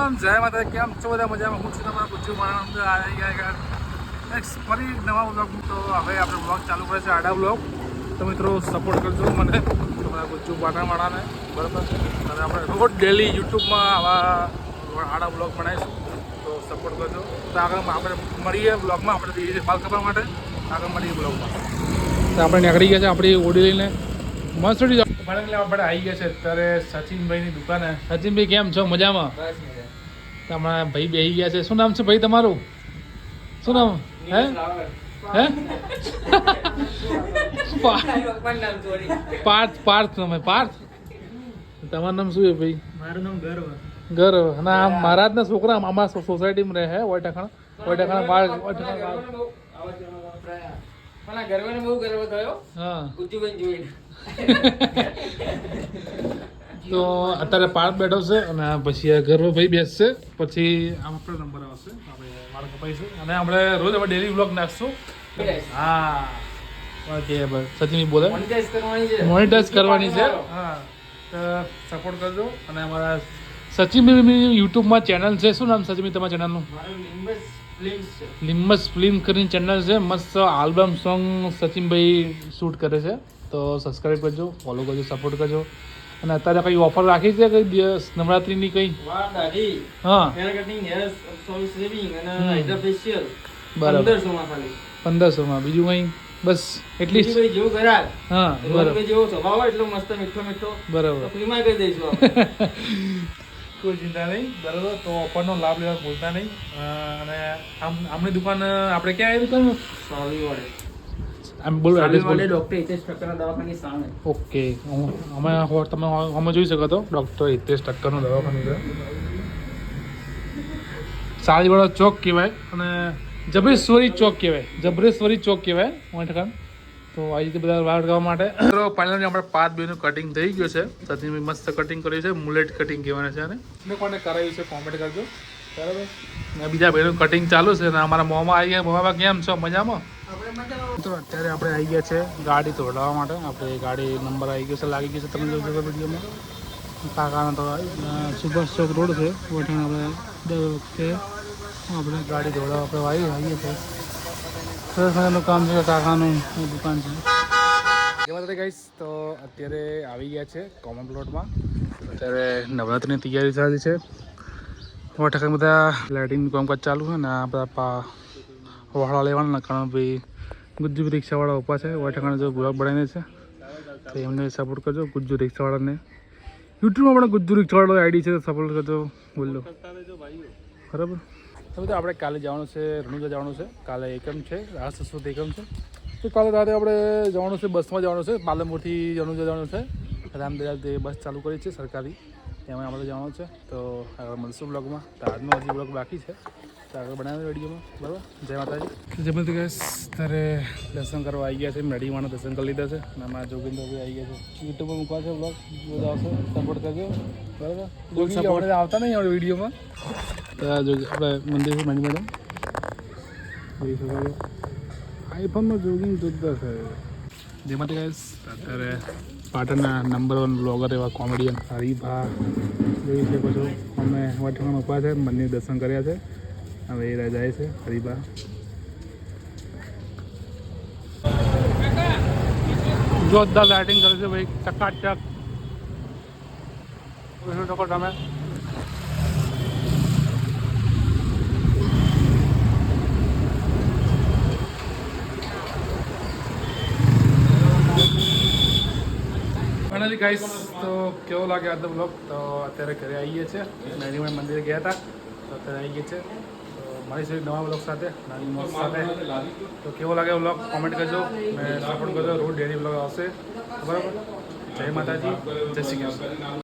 રામ જય માતા. કેમ છો બધા? મજામાં? હું છું તમારા ગુજ્જુ માણસ આવી ગયા ફરી નવા બ્લોગ. તો હવે આપણે બ્લોગ ચાલુ કરે છે, આડા બ્લોગ. તો મિત્રો સપોર્ટ કરજો મને, તમારા ગુજ્જુ પાટણવાળાને, બરાબર. અને આપણે રોજ ડેલી યુટ્યુબમાં આવા આડા બ્લોગ બનાવીશું, તો સપોર્ટ કરજો. તો આગળ આપણે મળીએ બ્લોગમાં. આપણે જઈએ છીએ બાલ કપડા માટે, આગળ મળીએ બ્લોગમાં. તો આપણે નીકળી ગયા છે આપણી ઓડી લઈને મસ્ત આપણે આવી ગયા છે અત્યારે સચિનભાઈની દુકાને. સચિનભાઈ કેમ છો? મજામાં? તમારા ભાઈ બેસી ગયા છે. શું નામ છે ભાઈ તમારું? શું નામ? હે હે પાર્થ તમે પાર્થ? તમારું નામ શું છે ભાઈ? મારું નામ ગર્વ. ગર્વ. અને આ મહારાજના છોકરા અમારા સોસાયટીમાં રહે હે ઓયટાખણ બાળ. પણ આ ગર્વને બહુ ગર્વ થયો. હા ગુજ્જુભાઈ જોઈને. તો અત્યારે પાર્થ બેઠો છે અને પછી ગર્વભાઈ બેસશે, પછી આમ આપણો નંબર આવશે, આપણે મારા કપાઈશું અને આપણે રોજ આપણે ડેલી બ્લોગ નાખશું. હા ઓકે સચિન બોલે મોનિટાઈઝ કરવાની છે. હા તો સપોર્ટ કરજો. અને અમારા સચિનભાઈ યુટ્યુબમાં ચેનલ છે. શું નામ સચિનભાઈ તમારા ચેનલનું? લિમ્બસ ફિલ્મ કરીને ચેનલ છે. મસ્ત આલ્બમ સોંગ સચિનભાઈ શૂટ કરે છે. તો સબસ્ક્રાઈબ કરજો, ફોલો કરજો, સપોર્ટ કરજો. અને અત્યારે કઈ ઓફર રાખી છે કઈ દિવસ નવરાત્રીની કઈ? હા બરાબર 1500માં. બીજું કઈ? બસ એટલી જ. હા બરાબર બરાબર. કોઈ ચિંતા નહીં, બરાબર. તો ઓફરનો લાભ લેવા ભૂલતા નહીં. અને આમની દુકાન આપણે ક્યાં આવી દુકાન? આમ બોલો એડ્રેસ બોલો. ડોક્ટર હિતેશ ઠક્કરના દવાખાની સામે. ઓકે. તમે અમે જોઈ શકો તો ડૉક્ટર હિતેશ ઠક્કરનું દવાખાનું છે. સાળીવાળો ચોક કહેવાય અને જબરેશ્વરી ચોક કહેવાય. જબરેશ્વરી ચોક કહેવાય મોટખાન. તો આવી રીતે બધા વાર કરવા માટે તો ફાઇનલી આપણે 5 બેનું કટિંગ થઈ ગયું છે. સચિનભાઈ મસ્ત કટિંગ કર્યું છે, મુલેટ કટિંગ કહેવાના છે. અને મેં કોને કરાવ્યું છે કોમેન્ટ કરજો, બરાબર. ને બીજા ભાઈનું કટિંગ ચાલુ છે. અને અમારા મોમાં આવી ગયા. મોમાં કેમ છો? મજામાં? તો અત્યારે આપણે આવી ગયા છે ગાડી ધોડાવવા માટે. આપણે ગાડી નંબર આવી ગયો છે, લાગી ગયો છે. તમે જોઈ શકો વિડીયોમાં. કાકાનો તો સુભાષ ચોક રોડ છે. વઠાણ આપણે દર વખતે આપણે ગાડી ધોડાવવા આપણે આવીએ છીએ. સરસ મજાનું કામ છે, કાકાનું દુકાન છે. એમાં ગાઈસ તો અત્યારે આવી ગયા છે કોમન પ્લોટમાં. અત્યારે નવરાત્રિની તૈયારી ચાલી છે. વઠાણ બધા લાઇટિંગનું કામકાજ ચાલુ છે. ને આ બધા વાળા લેવાના કારણ ભાઈ ગુજ્જુ રિક્ષાવાળા ઊભા છે. વઠાણ જો બ્લોગ બનાવીને છે, તો એમને સપોર્ટ કરજો. ગુજ્જુ રિક્ષાવાળાને યુટ્યુબમાં પણ ગુજ્જુ રિક્ષાવાળો આઈડી છે, તો સપોર્ટ કરજો. બોલો બરાબર. તો બધા આપણે કાલે જવાનું છે, રણુજા જવાનું છે. કાલે એકમ છે, રાસ સંસ્કૃત એકમ છે. તો કાલે રાતે આપણે જવાનું છે, બસમાં જવાનું છે. પાલનપુરથી રણુજા જવાનું છે. રામદયાલ તે બસ ચાલુ કરી છે સરકારી, એમાં આપણે જવાનું છે. તો આગળ મળશું બ્લોગમાં. તો આજનો હજી બ્લોગ બાકી છે, તો આગળ બનાવ્યો વિડીયોમાં, બરાબર. જય માતાજી. જય માતા ગેસ. ત્યારે દર્શન કરવા આવી ગયા છે. મેડીમાના દર્શન કરી લીધા છે. અને અમારા જોગિંદર બી આવી ગયા છે. યુટ્યુબમાં મૂકવા છે બ્લોગ, બધા આવશે, સપોર્ટ કરજો, બરાબર. સપોર્ટ આવતા નહીં આપણે વિડીયોમાં. તો આ જો આપણે મંદિર છે મેડી મેડમ જોઈ શકો છો. આઈફોનમાં જોગિંગ જોરદાર છે. જય માતા ગેસ. અત્યારે પાટણના નંબર 1 બ્લોગર એવા કોમેડિયન હરિભા જોઈ શકો છો. અમે વઠાણ ઊભા છે, મંદિર દર્શન કર્યા છે. હવે એ જાય છે હરિભા. જોરદાર લાઇટિંગ કરે છે ભાઈ, ચકાચક. તમે ફાઇનલી ગાઈસ તો કેવો લાગે આજનો બ્લોગ? તો અત્યારે ઘરે આવીએ છીએ. મેરીમાં મંદિરે ગયા હતા, તો અત્યારે આવી ગયા છે. તો મળીશું નવા બ્લોગ સાથે, નાની મોજ સાથે. તો કેવો લાગે બ્લોગ કોમેન્ટ કરજો, ને સપોર્ટ કરજો. રોજ ડેલી બ્લોગ આવશે, બરાબર. જય માતાજી, જય શ્રી કૃષ્ણ.